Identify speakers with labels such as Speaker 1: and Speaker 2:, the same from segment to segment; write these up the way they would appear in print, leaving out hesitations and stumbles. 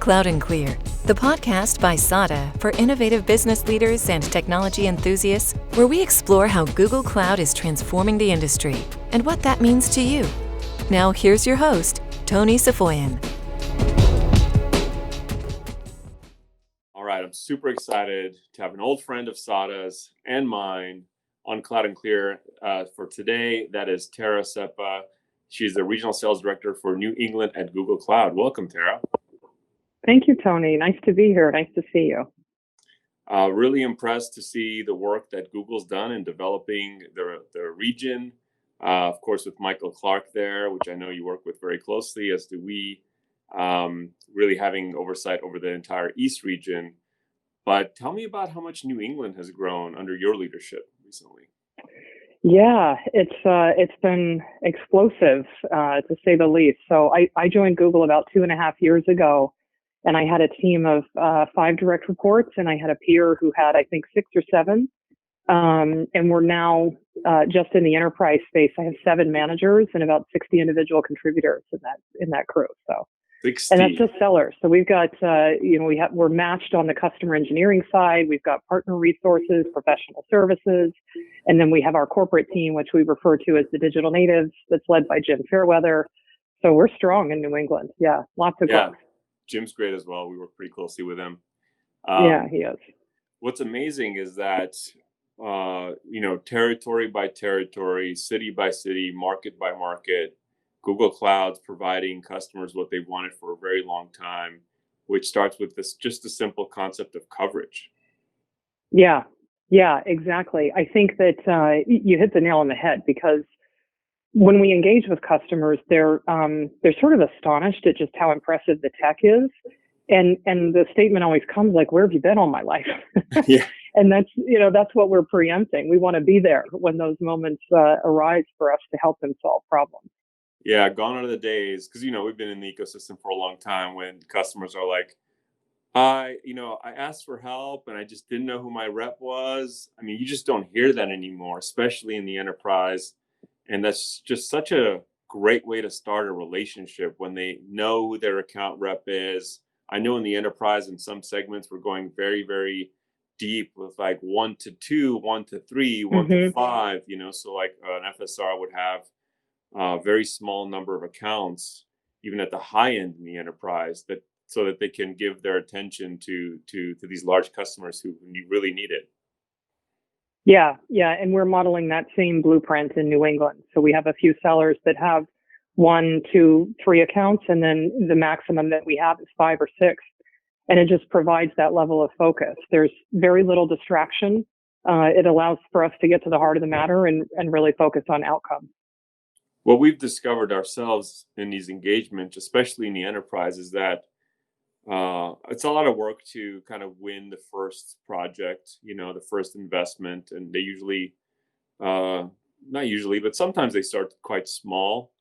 Speaker 1: Cloud and Clear, the podcast by SADA for innovative business leaders and technology enthusiasts, where we explore how Google Cloud is transforming the industry and what that means to you. Now here's your host, Tony Safoian.
Speaker 2: All right, I'm super excited to have an old friend of SADA's and mine on Cloud and Clear for today. That is Tara Seppa. She's the Regional Sales Director for New England at Google Cloud. Welcome, Tara.
Speaker 3: Thank you, Tony. Nice to be here. Nice to see you.
Speaker 2: Really impressed to see the work that Google's done in developing the region. Of course, with Michael Clark there, which I know you work with very closely, as do we, really having oversight over the entire East region. But tell me about how much New England has grown under your leadership recently.
Speaker 3: Yeah, it's been explosive, to say the least. So I joined Google about 2.5 years ago, and I had a team of 5 direct reports, and I had a peer who had, I think, 6 or 7. And we're now just in the enterprise space. I have 7 managers and about 60 individual contributors in that crew. So
Speaker 2: 60.
Speaker 3: And that's just sellers. So we've got, we're matched on the customer engineering side. We've got partner resources, professional services, and then we have our corporate team, which we refer to as the digital natives, that's led by Jim Fairweather. So we're strong in New England. Yeah, lots of growth.
Speaker 2: Jim's great as well. We work pretty closely with him.
Speaker 3: Yeah, he is.
Speaker 2: What's amazing is that, territory by territory, city by city, market by market, Google Cloud's providing customers what they've wanted for a very long time, which starts with just the simple concept of coverage.
Speaker 3: Yeah, exactly. I think that you hit the nail on the head, because when we engage with customers, they're sort of astonished at just how impressive the tech is. And the statement always comes like, "Where have you been all my life?"
Speaker 2: Yeah.
Speaker 3: And that's what we're preempting. We want to be there when those moments arise for us to help them solve problems.
Speaker 2: Yeah, gone are the days, because we've been in the ecosystem for a long time, when customers are like, I asked for help and I just didn't know who my rep was. I mean, you just don't hear that anymore, especially in the enterprise. And that's just such a great way to start a relationship, when they know who their account rep is. I know in the enterprise, in some segments, we're going very, very deep with like 1 to 2, 1 to 3, 1 to 5, so like an FSR would have a very small number of accounts, even at the high end in the enterprise, so that they can give their attention to these large customers who really need it.
Speaker 3: Yeah. And we're modeling that same blueprint in New England. So we have a few sellers that have 1, 2, 3 accounts, and then the maximum that we have is 5 or 6. And it just provides that level of focus. There's very little distraction. It allows for us to get to the heart of the matter and really focus on outcomes.
Speaker 2: What we've discovered ourselves in these engagements, especially in the enterprise, is that it's a lot of work to kind of win the first project, the first investment. And they usually, not usually, but sometimes they start quite small.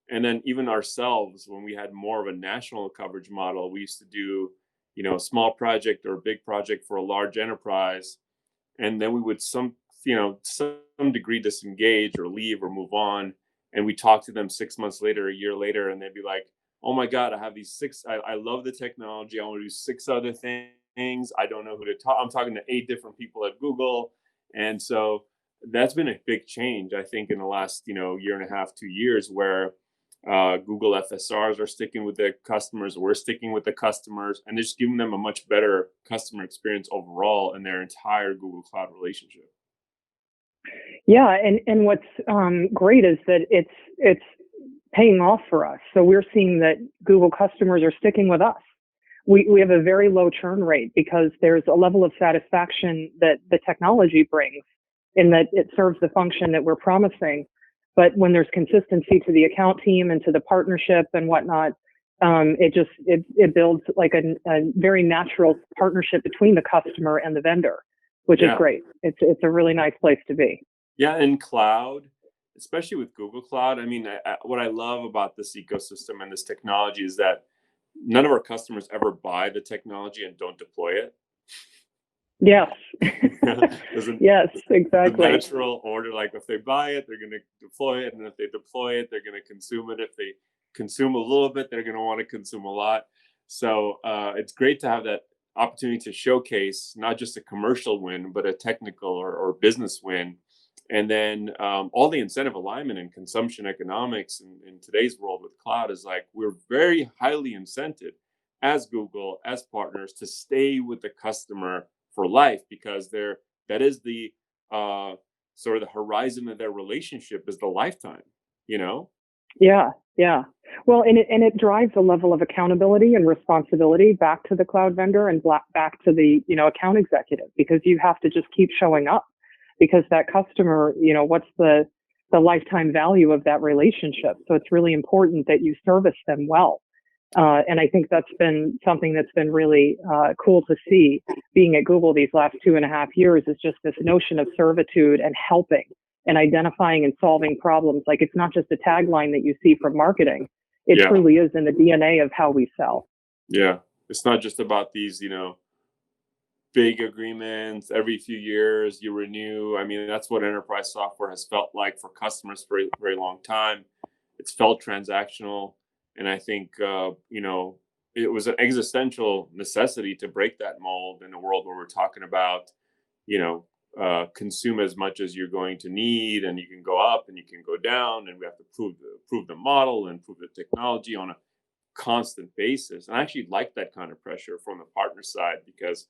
Speaker 2: And then even ourselves, when we had more of a national coverage model, we used to do, a small project or a big project for a large enterprise. And then we would some degree disengage or leave or move on. And we talk to them 6 months later, a year later, and they'd be like, "Oh my God, I have these 6, I love the technology. I want to do 6 other things. I don't know who to talk. I'm talking to 8 different people at Google." And so that's been a big change, I think, in the last, year and a half, 2 years, where Google FSRs are sticking with their customers. We're sticking with the customers, and just giving them a much better customer experience overall in their entire Google Cloud relationship.
Speaker 3: Yeah, and what's great is that it's paying off for us. So we're seeing that Google customers are sticking with us. We have a very low churn rate, because there's a level of satisfaction that the technology brings, in that it serves the function that we're promising. But when there's consistency to the account team and to the partnership and whatnot, it builds like a very natural partnership between the customer and the vendor, which is great. It's a really nice place to be.
Speaker 2: Yeah, in cloud, especially with Google Cloud, I mean, what I love about this ecosystem and this technology is that none of our customers ever buy the technology and don't deploy it.
Speaker 3: Yes. Yes, exactly.
Speaker 2: The natural order, like if they buy it, they're going to deploy it. And if they deploy it, they're going to consume it. If they consume a little bit, they're going to want to consume a lot. So it's great to have that opportunity to showcase not just a commercial win, but a technical or business win. And then all the incentive alignment and consumption economics in today's world with cloud is like we're very highly incented as Google, as partners to stay with the customer for life because that is the sort of the horizon of their relationship is the lifetime, you know?
Speaker 3: Yeah, yeah. Well, and it drives a level of accountability and responsibility back to the cloud vendor and back to the, account executive, because you have to just keep showing up because that customer, what's the lifetime value of that relationship? So it's really important that you service them well. And I think that's been something that's been really cool to see being at Google these last 2.5 years is just this notion of servitude and helping and identifying and solving problems. Like it's not just a tagline that you see from marketing. It
Speaker 2: Yeah.
Speaker 3: truly is in the DNA of how we sell.
Speaker 2: Yeah. It's not just about these, big agreements every few years you renew. I mean, that's what enterprise software has felt like for customers for a very long time. It's felt transactional. And I think, it was an existential necessity to break that mold in a world where we're talking about, consume as much as you're going to need, and you can go up and you can go down, and we have to prove the model and prove the technology on a constant basis. And I actually like that kind of pressure from the partner side because,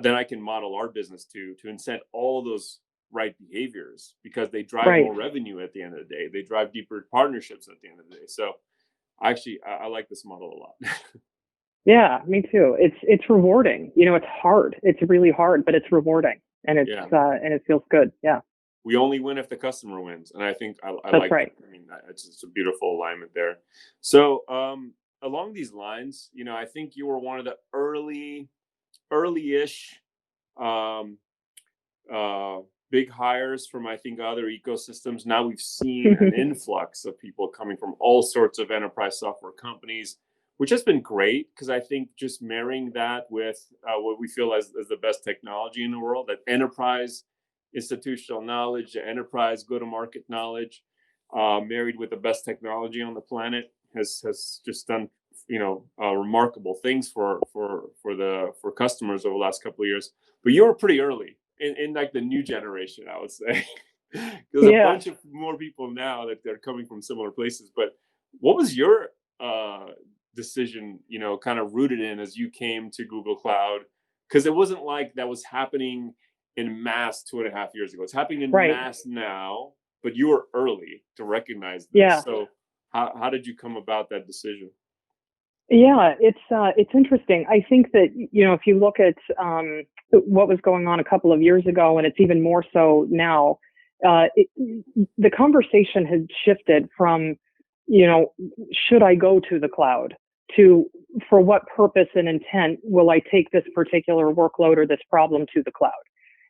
Speaker 2: then I can model our business to incent all those right behaviors because they drive
Speaker 3: Right.
Speaker 2: more revenue at the end of the day. They drive deeper partnerships at the end of the day. So actually, I like this model a lot.
Speaker 3: Yeah, me too. It's rewarding. It's hard. It's really hard, but it's rewarding, and
Speaker 2: Yeah.
Speaker 3: and it feels good. Yeah,
Speaker 2: We only win if the customer wins, and I think I
Speaker 3: that's
Speaker 2: like
Speaker 3: right.
Speaker 2: that. I mean, it's a beautiful alignment there. So along these lines, I think you were one of the early-ish um, uh, big hires from I think other ecosystems. Now we've seen an influx of people coming from all sorts of enterprise software companies, which has been great because I think just marrying that with what we feel as the best technology in the world, that enterprise institutional knowledge, the enterprise go-to-market knowledge, married with the best technology on the planet, has just done remarkable things for customers over the last couple of years. But you were pretty early in like the new generation, I would say. There's a
Speaker 3: Yeah.
Speaker 2: bunch of more people now that they're coming from similar places. But what was your decision, kind of rooted in as you came to Google Cloud? Because it wasn't like that was happening in mass 2.5 years ago. It's happening in
Speaker 3: Right.
Speaker 2: mass now, but you were early to recognize this.
Speaker 3: Yeah.
Speaker 2: So how did you come about that decision?
Speaker 3: Yeah, it's interesting. I think that if you look at what was going on a couple of years ago, and it's even more so now, the conversation has shifted from should I go to the cloud to for what purpose and intent will I take this particular workload or this problem to the cloud.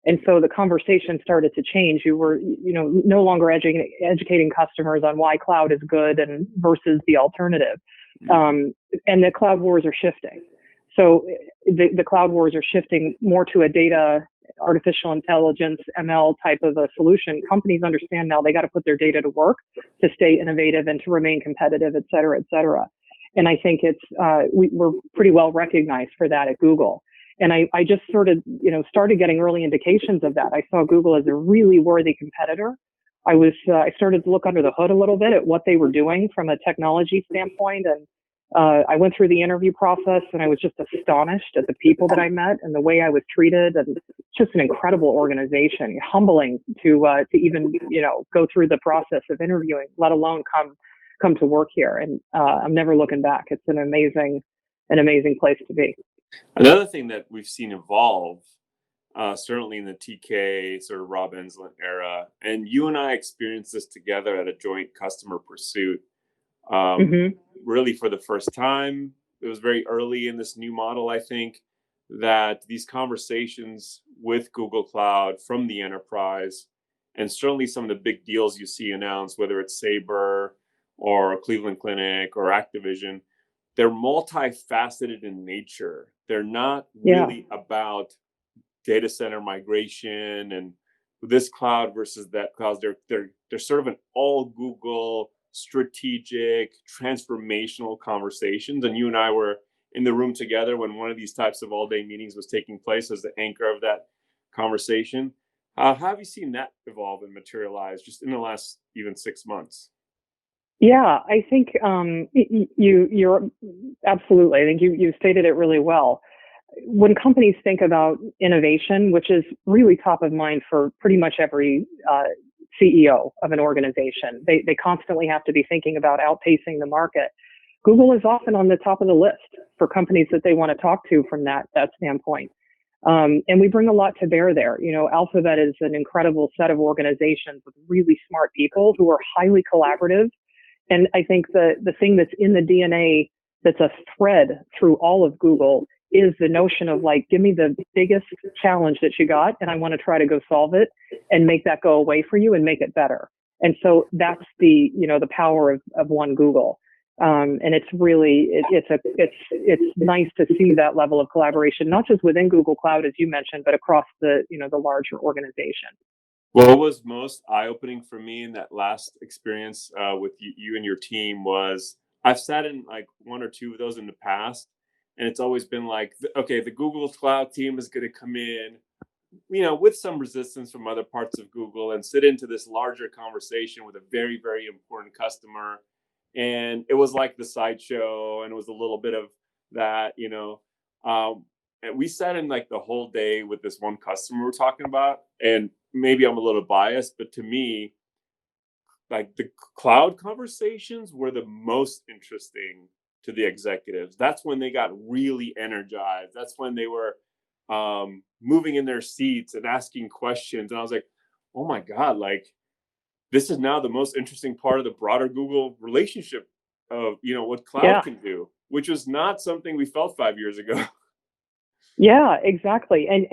Speaker 3: And so the conversation started to change. You were, no longer educating customers on why cloud is good and versus the alternative. And the cloud wars are shifting. So the cloud wars are shifting more to a data, artificial intelligence, ML type of a solution. Companies understand now they got to put their data to work to stay innovative and to remain competitive, et cetera, et cetera. And I think we're pretty well recognized for that at Google. And I just started getting early indications of that. I saw Google as a really worthy competitor. I started to look under the hood a little bit at what they were doing from a technology standpoint. And I went through the interview process and I was just astonished at the people that I met and the way I was treated. And it's just an incredible organization, humbling to even, go through the process of interviewing, let alone come to work here. And I'm never looking back. It's an amazing place to be.
Speaker 2: Another thing that we've seen evolve, certainly in the TK sort of Rob Enslin era, and you and I experienced this together at a joint customer pursuit, really for the first time. It was very early in this new model, I think, that these conversations with Google Cloud from the enterprise, and certainly some of the big deals you see announced, whether it's Sabre or Cleveland Clinic or Activision, they're multifaceted in nature. They're not really about data center migration and this cloud versus that cloud. They're sort of an all Google strategic, transformational conversations. And you and I were in the room together when one of these types of all-day meetings was taking place as the anchor of that conversation. How have you seen that evolve and materialize just in the last even 6 months?
Speaker 3: Yeah, I think you're absolutely. I think you stated it really well. When companies think about innovation, which is really top of mind for pretty much every CEO of an organization, they constantly have to be thinking about outpacing the market. Google is often on the top of the list for companies that they want to talk to from that standpoint. And we bring a lot to bear there. You know, Alphabet is an incredible set of organizations with really smart people who are highly collaborative. And I think the thing that's in the DNA that's a thread through all of Google is the notion of like, give me the biggest challenge that you got, and I want to try to go solve it and make that go away for you and make it better. And so that's the power of one Google. And it's really, it's nice to see that level of collaboration, not just within Google Cloud, as you mentioned, but across the larger organization.
Speaker 2: What was most eye-opening for me in that last experience with you and your team was I've sat in like one or two of those in the past, and it's always been like, okay, the Google Cloud team is going to come in, with some resistance from other parts of Google and sit into this larger conversation with a very, very important customer. And it was like the sideshow, and it was a little bit of that, and we sat in like the whole day with this one customer we're talking about. And maybe I'm a little biased, but to me, like the cloud conversations were the most interesting to the executives. That's when they got really energized. That's when they were moving in their seats and asking questions. And I was like, oh my God, like this is now the most interesting part of the broader Google relationship of, what cloud can do, which was not something we felt 5 years ago.
Speaker 3: Yeah, exactly. And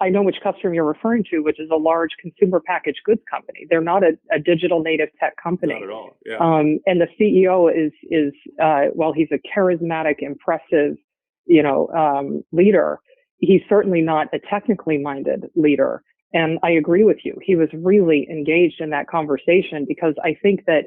Speaker 3: I know which customer you're referring to, which is a large consumer packaged goods company. They're not a digital native tech company.
Speaker 2: Not at all. Yeah.
Speaker 3: And the CEO is while he's a charismatic, impressive, leader, he's certainly not a technically minded leader. And I agree with you. He was really engaged in that conversation because I think that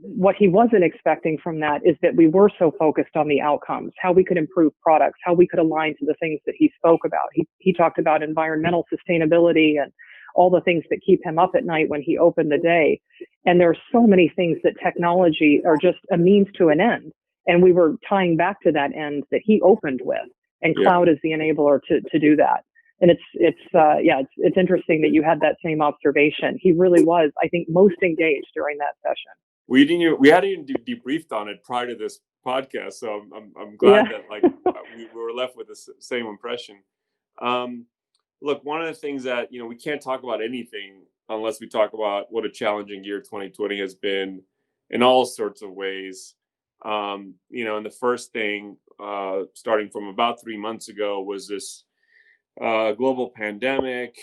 Speaker 3: what he wasn't expecting from that is that we were so focused on the outcomes, how we could improve products, how we could align to the things that he spoke about. He talked about environmental sustainability and all the things that keep him up at night when he opened the day. And there are so many things that technology are just a means to an end. And we were tying back to that end that he opened with. And cloud is the enabler to do that. And it's interesting that you had that same observation. He really was, I think, most engaged during that session.
Speaker 2: We hadn't even debriefed on it prior to this podcast, so I'm glad that we were left with the same impression. Look, one of the things that we can't talk about anything unless we talk about what a challenging year 2020 has been in all sorts of ways. And the first thing, starting from about 3 months ago, was this global pandemic,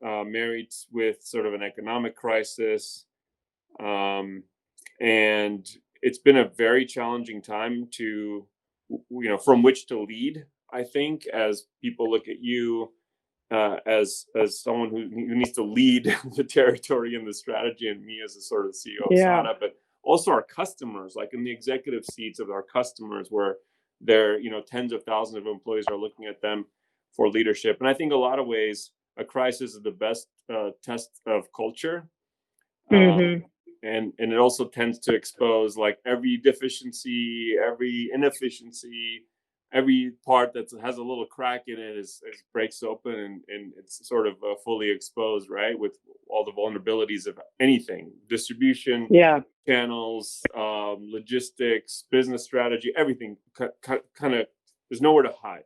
Speaker 2: married with sort of an economic crisis. And it's been a very challenging time to, from which to lead, I think, as people look at you as someone who needs to lead the territory and the strategy, and me as a sort of CEO of SADA, but also our customers, like in the executive seats of our customers, where they're, tens of thousands of employees are looking at them for leadership. And I think a lot of ways, a crisis is the best test of culture.
Speaker 3: Mm-hmm.
Speaker 2: And it also tends to expose like every deficiency, every inefficiency, every part that has a little crack in it is breaks open and it's sort of fully exposed, right? With all the vulnerabilities of anything, distribution, channels, logistics, business strategy, everything kind of, there's nowhere to hide.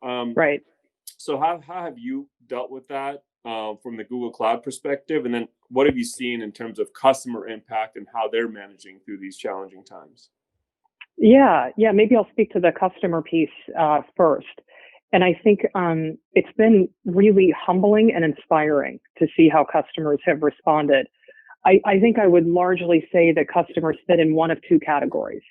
Speaker 3: Right.
Speaker 2: So how have you dealt with that from the Google Cloud perspective? And then what have you seen in terms of customer impact and how they're managing through these challenging times? Yeah,
Speaker 3: maybe I'll speak to the customer piece first. And I think it's been really humbling and inspiring to see how customers have responded. I think I would largely say that customers fit in one of two categories.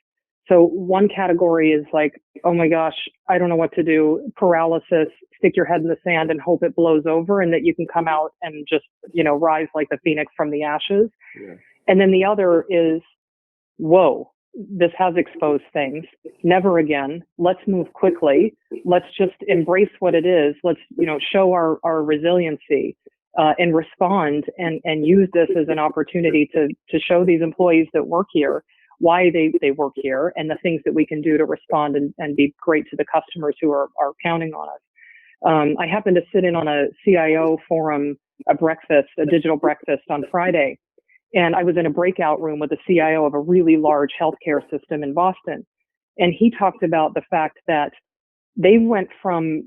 Speaker 3: So one category is like, oh my gosh, I don't know what to do, paralysis, stick your head in the sand and hope it blows over and that you can come out and just, rise like the phoenix from the ashes.
Speaker 2: Yeah.
Speaker 3: And then the other is whoa, this has exposed things. Never again. Let's move quickly. Let's just embrace what it is. Let's, show our resiliency and respond and use this as an opportunity to show these employees that work here why they work here and the things that we can do to respond and be great to the customers who are counting on us. I happened to sit in on a CIO forum, a digital breakfast on Friday. And I was in a breakout room with the CIO of a really large healthcare system in Boston. And he talked about the fact that they went from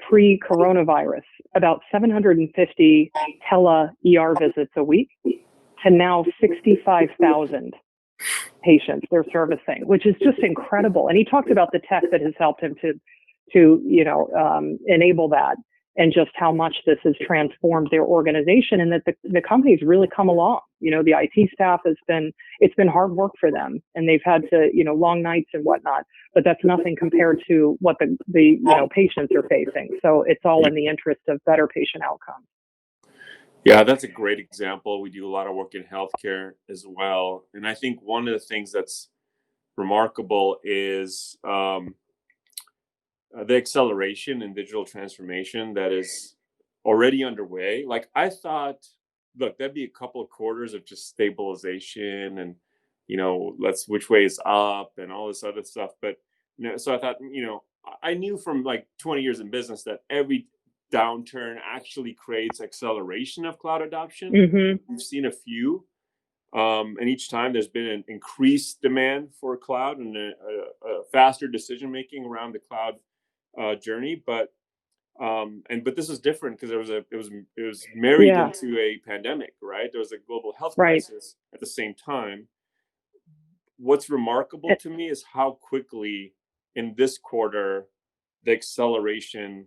Speaker 3: pre-coronavirus, about 750 tele-ER visits a week, to now 65,000 patients they're servicing, which is just incredible. And he talked about the tech that has helped him to enable that, and just how much this has transformed their organization, and that the company's really come along. The IT staff it's been hard work for them, and they've had to, long nights and whatnot, but that's nothing compared to what the patients are facing. So it's all in the interest of better patient outcomes.
Speaker 2: Yeah, that's a great example. We do a lot of work in healthcare as well. And I think one of the things that's remarkable is the acceleration in digital transformation that is already underway. Like, I thought, look, that'd be a couple of quarters of just stabilization and, which way is up and all this other stuff. But, so I thought, I knew from like 20 years in business that every downturn actually creates acceleration of cloud adoption.
Speaker 3: Mm-hmm.
Speaker 2: We've seen a few. And each time there's been an increased demand for cloud and a faster decision making around the cloud journey. But this is different because it was married into a pandemic, right? There was a global health crisis at the same time. What's remarkable to me is how quickly in this quarter the acceleration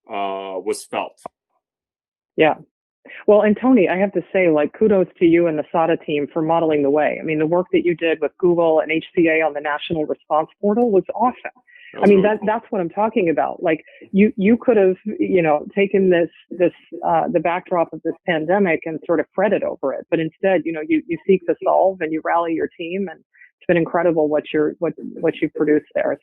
Speaker 2: was felt.
Speaker 3: Yeah. Well, and Tony, I have to say, kudos to you and the SADA team for modeling the way. I mean, the work that you did with Google and HCA on the National Response Portal was awesome. That's what I'm talking about. Like, you could have, taken this the backdrop of this pandemic and sort of fretted over it, but instead, you seek to solve and you rally your team, and it's been incredible what you've produced there.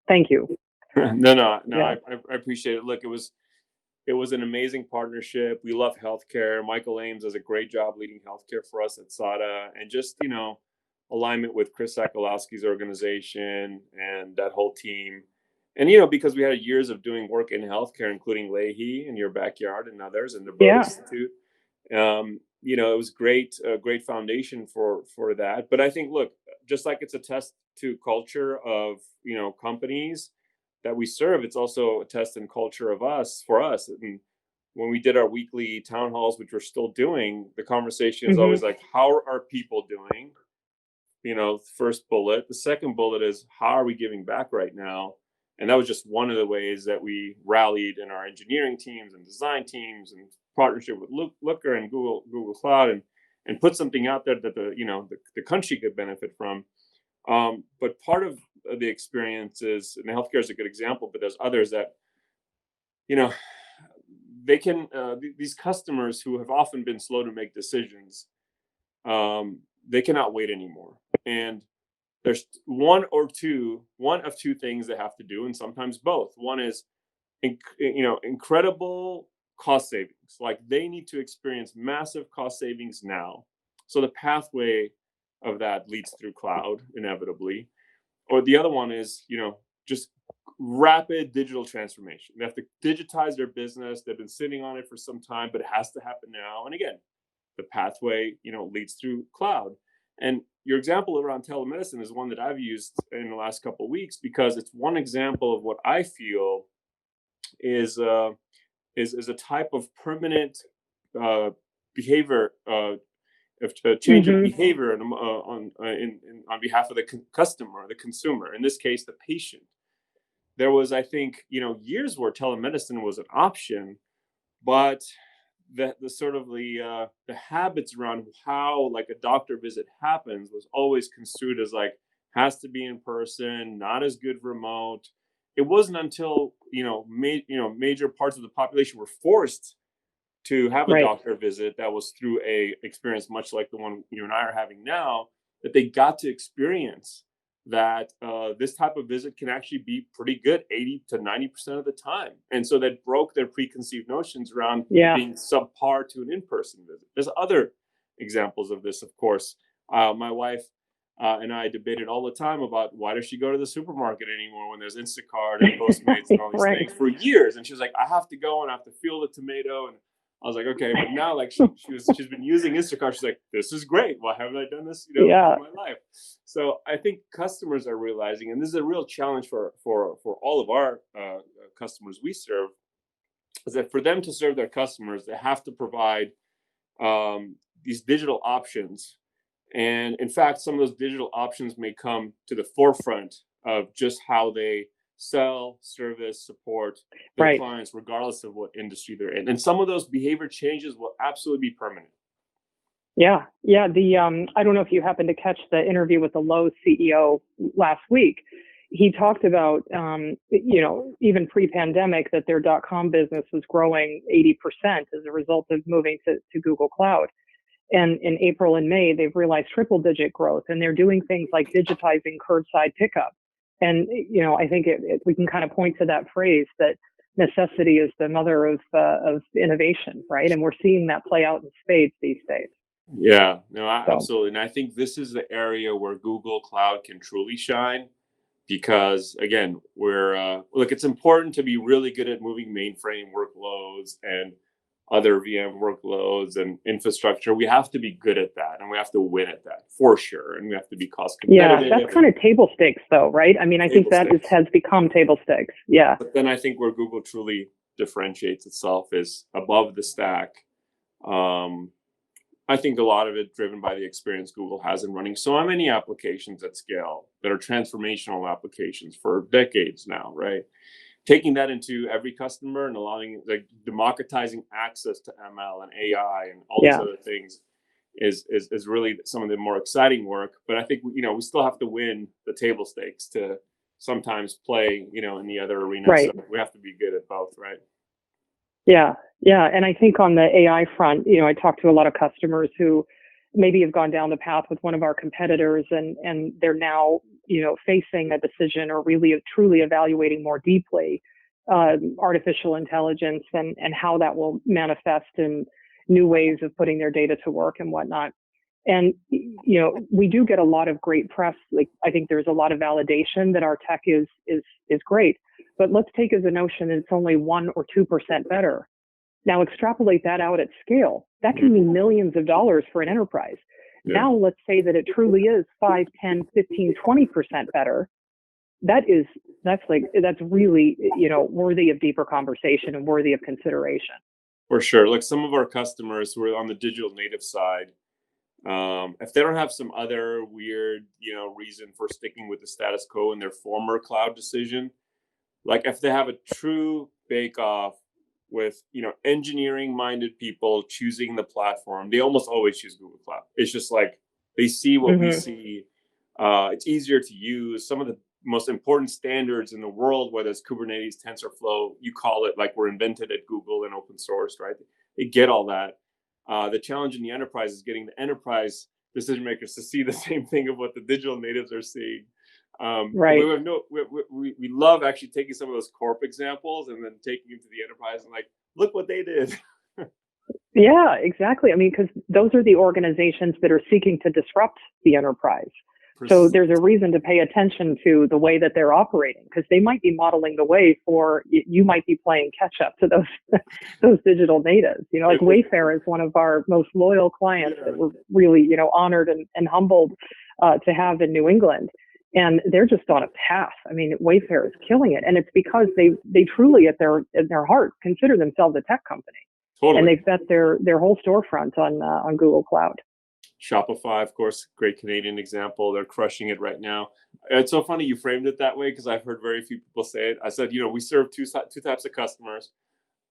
Speaker 3: Thank you.
Speaker 2: No. Yeah. I appreciate it. Look, it was an amazing partnership. We love healthcare. Michael Ames does a great job leading healthcare for us at SADA, and just, alignment with Chris Sakolowski's organization and that whole team. And, because we had years of doing work in healthcare, including Leahy in your backyard and others, and the Broad Institute, it was a great foundation for that. But I think, look, just like it's a test to culture of, companies that we serve, it's also a test and culture for us. And when we did our weekly town halls, which we're still doing, the conversation is always like, how are people doing? First bullet. The second bullet is, how are we giving back right now? And that was just one of the ways that we rallied in our engineering teams and design teams and partnership with Looker and Google Cloud, and put something out there that the country could benefit from. But part of the experience is, and healthcare is a good example, but there's others that, they can, these customers who have often been slow to make decisions, they cannot wait anymore. And there's one of two things they have to do, and sometimes both. One is, incredible cost savings. Like, they need to experience massive cost savings now. So the pathway of that leads through cloud inevitably. Or the other one is, just rapid digital transformation. They have to digitize their business. They've been sitting on it for some time, but it has to happen now. And again, the pathway, leads through cloud. And your example around telemedicine is one that I've used in the last couple of weeks, because it's one example of what I feel is a type of permanent behavior, change of behavior on behalf of the customer, the consumer. In this case, the patient. There was, I think, years where telemedicine was an option, but the sort of the habits around how like a doctor visit happens was always construed as like, has to be in person, not as good remote. It wasn't until major parts of the population were forced to have a doctor visit that was through a experience much like the one you and I are having now, that they got to experience that this type of visit can actually be pretty good 80 to 90% of the time. And so that broke their preconceived notions around being subpar to an in-person visit. There's other examples of this, of course. My wife and I debated all the time about why does she go to the supermarket anymore when there's Instacart and Postmates and all these things for years. And she was like, I have to go and I have to feel the tomato. And I was like, okay, but now like she's been using Instacart. She's like, this is great. Why haven't I done this, in my life? So I think customers are realizing, and this is a real challenge for all of our customers we serve, is that for them to serve their customers, they have to provide these digital options. And in fact, some of those digital options may come to the forefront of just how they sell, service, support their clients, regardless of what industry they're in. And some of those behavior changes will absolutely be permanent.
Speaker 3: Yeah. I don't know if you happened to catch the interview with the Lowe's CEO last week. He talked about, even pre-pandemic, that their .com business was growing 80% as a result of moving to Google Cloud. And in April and May, they've realized triple-digit growth, and they're doing things like digitizing curbside pickup. And, I think we can kind of point to that phrase that necessity is the mother of innovation, right? And we're seeing that play out in spades these days.
Speaker 2: Yeah, no, absolutely. And I think this is the area where Google Cloud can truly shine because, again, it's important to be really good at moving mainframe workloads and other VM workloads and infrastructure. We have to be good at that, and we have to win at that for sure. And we have to be cost competitive.
Speaker 3: Yeah, that's kind of table stakes, though, right? I mean, I think that has become table stakes. Yeah.
Speaker 2: But then I think where Google truly differentiates itself is above the stack. I think a lot of it driven by the experience Google has in running so many applications at scale that are transformational applications for decades now, right? Taking that into every customer and allowing, like, democratizing access to ML and AI and all these other things is really some of the more exciting work. But I think we still have to win the table stakes to sometimes play in the other arenas.
Speaker 3: Right.
Speaker 2: So we have to be good at both, right?
Speaker 3: Yeah. And I think on the AI front, I talked to a lot of customers who maybe have gone down the path with one of our competitors, and they're now facing a decision or really truly evaluating more deeply artificial intelligence and how that will manifest in new ways of putting their data to work and whatnot. And we do get a lot of great press. Like, I think there's a lot of validation that our tech is great, but let's take as a notion that it's only 1 or 2% better. Now extrapolate that out at scale. That can mean millions of dollars for an enterprise. Yeah. Now let's say that it truly is 5, 10, 15, 20% better. That's really, worthy of deeper conversation and worthy of consideration.
Speaker 2: For sure. Like some of our customers who are on the digital native side, if they don't have some other weird, reason for sticking with the status quo in their former cloud decision, like if they have a true bake-off with, engineering minded people choosing the platform, they almost always choose Google Cloud. It's just like they see what we see. It's easier to use. Some of the most important standards in the world, whether it's Kubernetes, TensorFlow, you call it, like, were invented at Google and open sourced, right? They get all that. The challenge in the enterprise is getting the enterprise decision makers to see the same thing of what the digital natives are seeing.
Speaker 3: Right.
Speaker 2: We love actually taking some of those corp examples and then taking them to the enterprise and, like, look what they did.
Speaker 3: Yeah, exactly. I mean, because those are the organizations that are seeking to disrupt the enterprise. So there's a reason to pay attention to the way that they're operating, because they might be modeling the way for, you might be playing catch up to those digital natives. Like Wayfair is one of our most loyal clients that we're really, honored and humbled to have in New England. And they're just on a path. I mean, Wayfair is killing it. And it's because they truly at their heart consider themselves a tech company. Totally. And they've bet their whole storefront on Google Cloud.
Speaker 2: Shopify, of course, great Canadian example. They're crushing it right now. It's so funny you framed it that way, because I've heard very few people say it. I said, we serve two types of customers.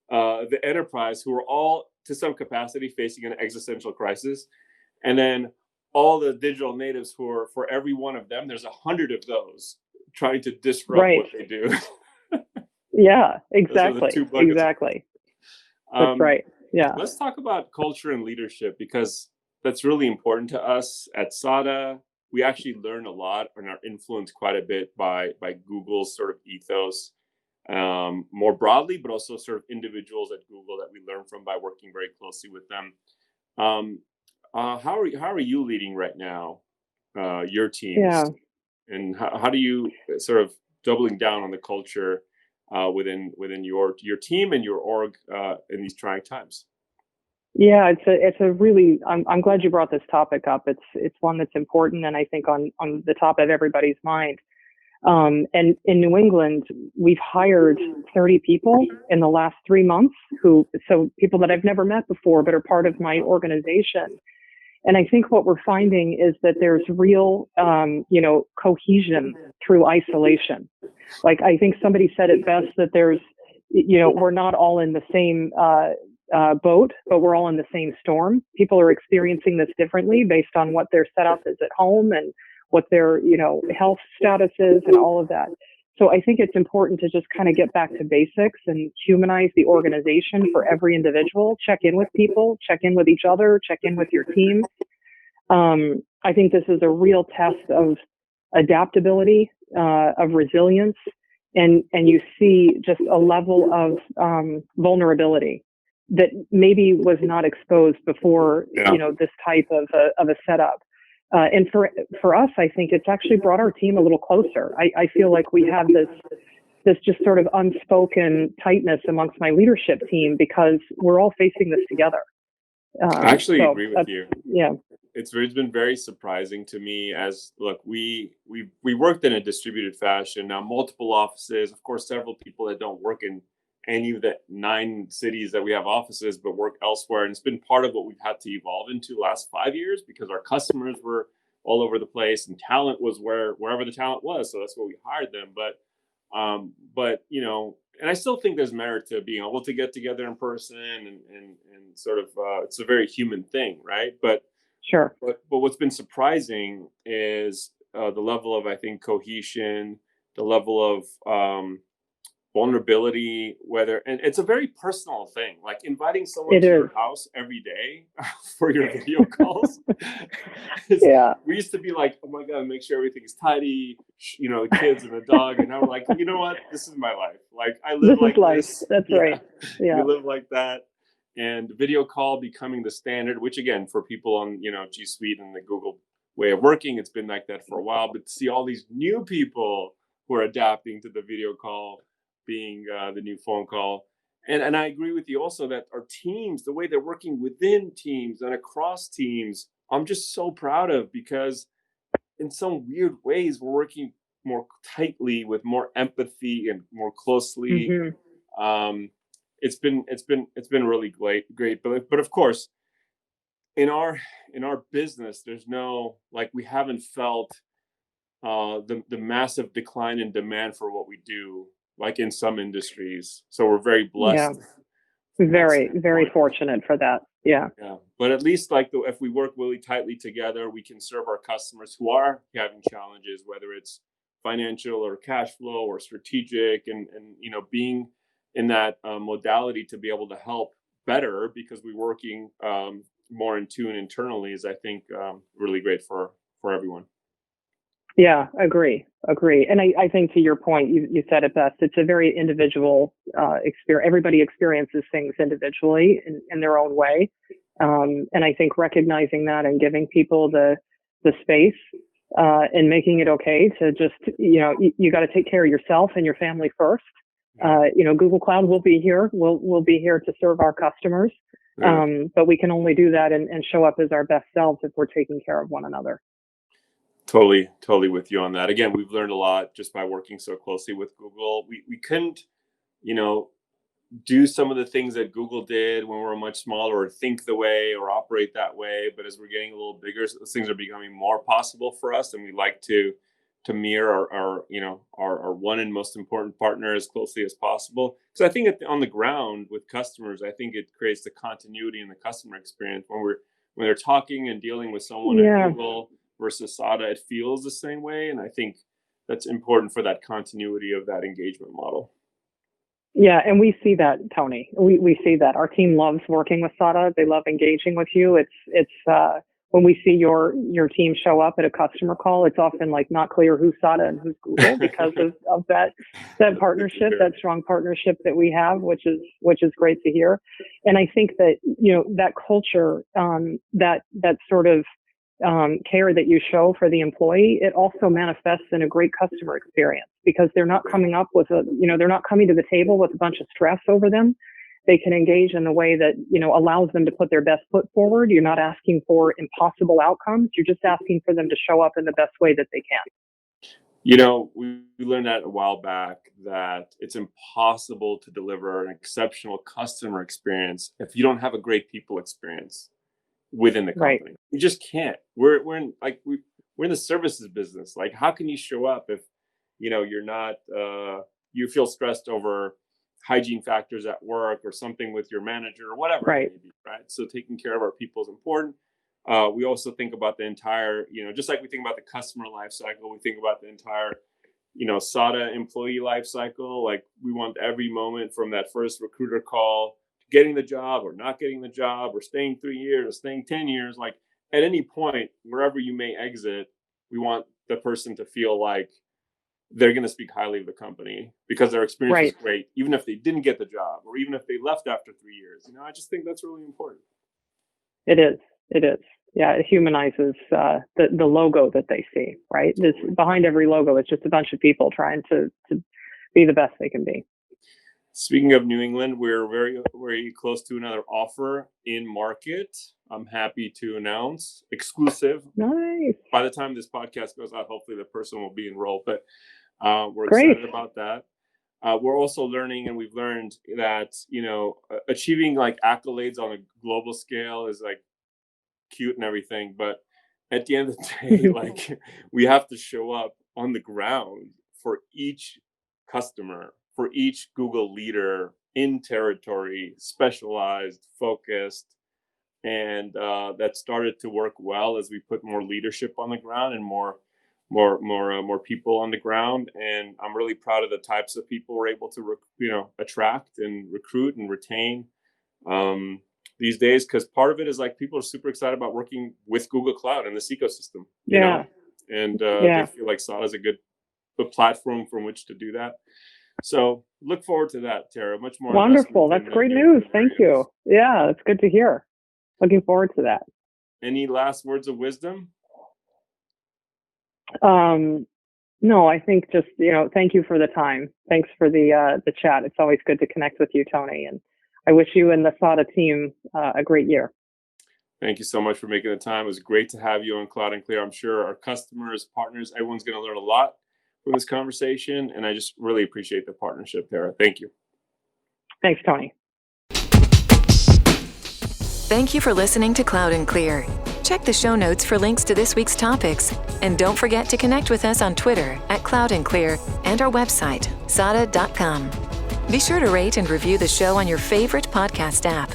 Speaker 2: The enterprise, who are all, to some capacity, facing an existential crisis. And then all the digital natives who are, for every one of them, there's 100 of those trying to disrupt what they do.
Speaker 3: Yeah, exactly. Exactly. That's right. Yeah.
Speaker 2: Let's talk about culture and leadership, because that's really important to us at SADA, we actually learn a lot and are influenced quite a bit by Google's sort of ethos, more broadly, but also sort of individuals at Google that we learn from by working very closely with them. Um, how are you leading right now, your teams,
Speaker 3: Yeah.
Speaker 2: and how do you sort of doubling down on the culture within your team and your org in these trying times?
Speaker 3: Yeah, it's a really, I'm glad you brought this topic up. It's one that's important, and I think on the top of everybody's mind. And in New England, we've hired 30 people in the last 3 months so people that I've never met before, but are part of my organization. And I think what we're finding is that there's real, cohesion through isolation. Like, I think somebody said it best, that there's, we're not all in the same boat, but we're all in the same storm. People are experiencing this differently based on what their setup is at home and what their, health status is and all of that. So I think it's important to just kind of get back to basics and humanize the organization for every individual. Check in with people, check in with each other, check in with your team. I think this is a real test of adaptability, of resilience, and you see just a level of vulnerability that maybe was not exposed before, this type of a setup. And for us, I think it's actually brought our team a little closer. I feel like we have this just sort of unspoken tightness amongst my leadership team because we're all facing this together.
Speaker 2: I actually agree with you.
Speaker 3: Yeah.
Speaker 2: It's been very surprising to me as, look, we worked in a distributed fashion, now multiple offices, of course, several people that don't work in any of the 9 cities that we have offices, but work elsewhere. And it's been part of what we've had to evolve into the last 5 years because our customers were all over the place and talent was wherever the talent was. So that's where we hired them. But and I still think there's merit to being able to get together in person and sort of, it's a very human thing, right? But
Speaker 3: Sure.
Speaker 2: But what's been surprising is the level of, I think, cohesion, the level of vulnerability, and it's a very personal thing. Like inviting someone to your house every day for your video calls.
Speaker 3: Yeah.
Speaker 2: We used to be like, oh my God, make sure everything's tidy, the kids and the dog. And now we're like, you know what? This is my life. Like I live like this.
Speaker 3: That's right. Yeah.
Speaker 2: We live like that. And video call becoming the standard, which again, for people on, G Suite and the Google way of working, it's been like that for a while. But to see all these new people who are adapting to the video call being the new phone call. And I agree with you also that our teams, the way they're working within teams and across teams, I'm just so proud of, because in some weird ways, we're working more tightly with more empathy and more closely.
Speaker 3: Mm-hmm.
Speaker 2: It's been really great. But of course, in our business, there's no, like, we haven't felt the massive decline in demand for what we do, like in some industries. So we're very blessed.
Speaker 3: Yeah. Very, very fortunate for that. Yeah.
Speaker 2: Yeah. But at least if we work really tightly together, we can serve our customers who are having challenges, whether it's financial or cash flow or strategic, and being in that modality to be able to help better because we're working more in tune internally is, I think, really great for everyone.
Speaker 3: Yeah, agree. And I think to your point, you said it best. It's a very individual experience. Everybody experiences things individually in their own way. And I think recognizing that and giving people the space and making it okay to just, you got to take care of yourself and your family first. Google Cloud will be here. We'll be here to serve our customers. But we can only do that and show up as our best selves if we're taking care of one another.
Speaker 2: Totally with you on that. Again, we've learned a lot just by working so closely with Google. We couldn't, do some of the things that Google did when we were much smaller, or think the way or operate that way. But as we're getting a little bigger, those things are becoming more possible for us, and we like to mirror our one and most important partner as closely as possible. Because I think on the ground with customers, I think it creates the continuity in the customer experience when they're talking and dealing with someone at Google versus SADA, it feels the same way. And I think that's important for that continuity of that engagement model.
Speaker 3: Yeah, and we see that, Tony. We see that. Our team loves working with SADA. They love engaging with you. when we see your team show up at a customer call, it's often like not clear who's SADA and who's Google because of that partnership, that strong partnership that we have, which is great to hear. And I think that, that culture, that sort of care that you show for the employee, it also manifests in a great customer experience because they're not coming up with they're not coming to the table with a bunch of stress over them. They can engage in a way that, allows them to put their best foot forward. You're not asking for impossible outcomes. You're just asking for them to show up in the best way that they can.
Speaker 2: We learned that a while back that it's impossible to deliver an exceptional customer experience if you don't have a great people experience within the company. Right. You just can't. We're in the services business. Like, how can you show up if, you're not, you feel stressed over hygiene factors at work or something with your manager or whatever
Speaker 3: right.
Speaker 2: It may be, right? So taking care of our people is important. We also think about the entire, just like we think about the customer life cycle, we think about the entire, SADA employee life cycle. Like, we want every moment from that first recruiter call to getting the job or not getting the job or staying 3 years or staying 10 years. Like, at any point, wherever you may exit, we want the person to feel like they're going to speak highly of the company because their experience
Speaker 3: right.
Speaker 2: was great, even if they didn't get the job or even if they left after 3 years. I just think that's really important.
Speaker 3: It is. Yeah, it humanizes the logo that they see, right? Behind every logo, it's just a bunch of people trying to be the best they can be.
Speaker 2: Speaking of New England, we're very, very close to another offer in market. I'm happy to announce exclusive.
Speaker 3: Nice.
Speaker 2: By the time this podcast goes out, hopefully the person will be enrolled, but we're
Speaker 3: Great.
Speaker 2: excited about that. We're also learning, and we've learned that, achieving like accolades on a global scale is like cute and everything. But at the end of the day, like, we have to show up on the ground for each customer, for each Google leader in territory, specialized, focused. And that started to work well as we put more leadership on the ground and more people on the ground. And I'm really proud of the types of people we're able to attract and recruit and retain these days, because part of it is like people are super excited about working with Google Cloud and this ecosystem. You know? And they feel like SADA is a good platform from which to do that. So look forward to that, Tara. Much more.
Speaker 3: Wonderful. That's great news. Thank you. Yeah, it's good to hear. Looking forward to that.
Speaker 2: Any last words of wisdom?
Speaker 3: No, I think just, thank you for the time. Thanks for the chat. It's always good to connect with you, Tony. And I wish you and the SADA team a great year.
Speaker 2: Thank you so much for making the time. It was great to have you on Cloud and Clear. I'm sure our customers, partners, everyone's going to learn a lot from this conversation. And I just really appreciate the partnership, Tara. Thank you.
Speaker 3: Thanks, Tony.
Speaker 1: Thank you for listening to Cloud and Clear. Check the show notes for links to this week's topics. And don't forget to connect with us on Twitter @CloudandClear and our website, sada.com. Be sure to rate and review the show on your favorite podcast app.